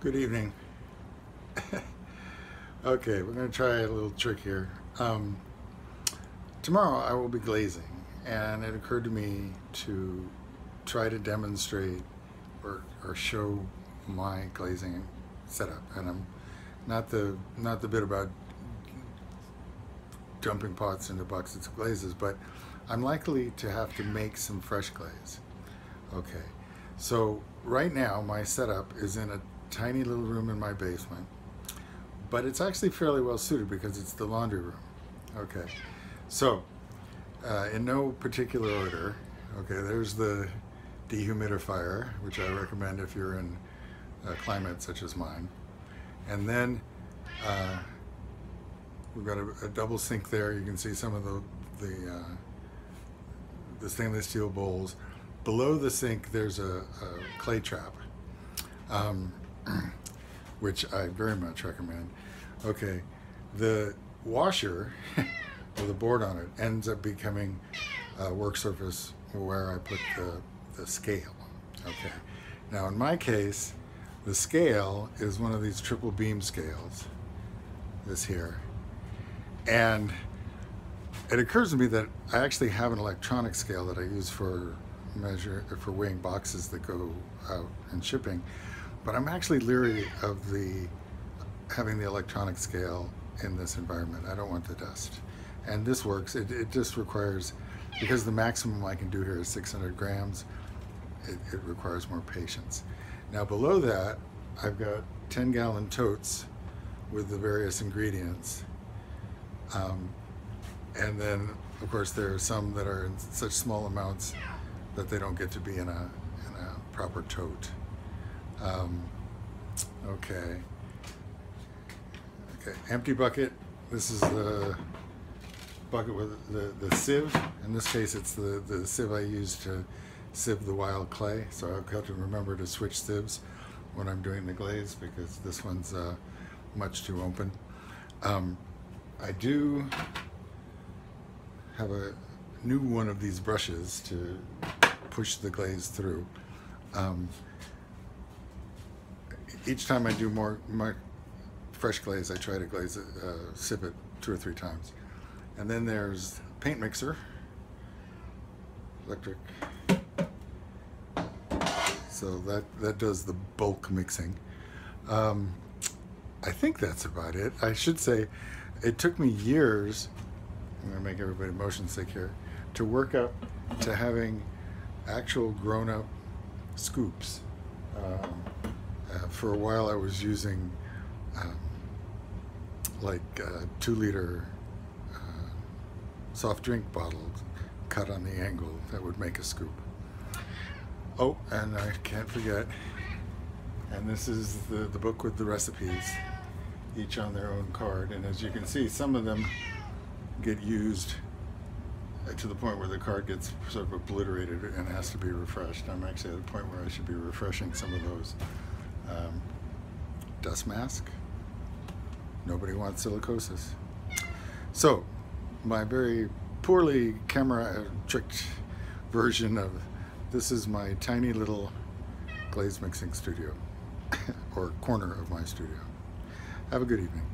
Good evening. Okay, we're going to try a little trick here. Tomorrow I will be glazing, and it occurred to me to try to demonstrate or show my glazing setup. And I'm not the bit about dumping pots into buckets of glazes, but I'm likely to have to make some fresh glaze. Okay, so right now my setup is in a tiny little room in my basement, but it's actually fairly well suited because it's the laundry room. Okay, so in no particular order, okay, there's the dehumidifier, which I recommend if you're in a climate such as mine. And then we've got a double sink there. You can see some of the stainless steel bowls. Below the sink there's a clay trap, which I very much recommend. Okay, the washer with a board on it ends up becoming a work surface where I put the scale. Okay, now in my case, the scale is one of these triple beam scales, this here, and it occurs to me that I actually have an electronic scale that I use for weighing boxes that go out and shipping, but I'm actually leery of having the electronic scale in this environment. I don't want the dust, and this works. It just requires, because the maximum I can do here is 600 grams, it requires more patience. Now below that I've got 10-gallon totes with the various ingredients, and then of course there are some that are in such small amounts that they don't get to be in a proper tote. Okay, empty bucket. This is the bucket with the sieve. In this case it's the sieve I use to sieve the wild clay, so I've got to remember to switch sieves when I'm doing the glaze because this one's much too open. I do have a new one of these brushes to push the glaze through. Each time I do more fresh glaze, I try to glaze it, sieve it 2 or 3 times. And then there's paint mixer, electric. So that does the bulk mixing. I think that's about it. I should say it took me years, I'm going to make everybody motion sick here, to work up to having actual grown-up scoops. For a while I was using like 2-liter soft drink bottles cut on the angle that would make a scoop. Oh, and I can't forget, and this is the book with the recipes, each on their own card, and as you can see, some of them get used to the point where the card gets sort of obliterated and has to be refreshed. I'm actually at a point where I should be refreshing some of those. Dust mask. Nobody wants silicosis. So, my very poorly camera tricked version of this is my tiny little glaze mixing studio, or corner of my studio. Have a good evening.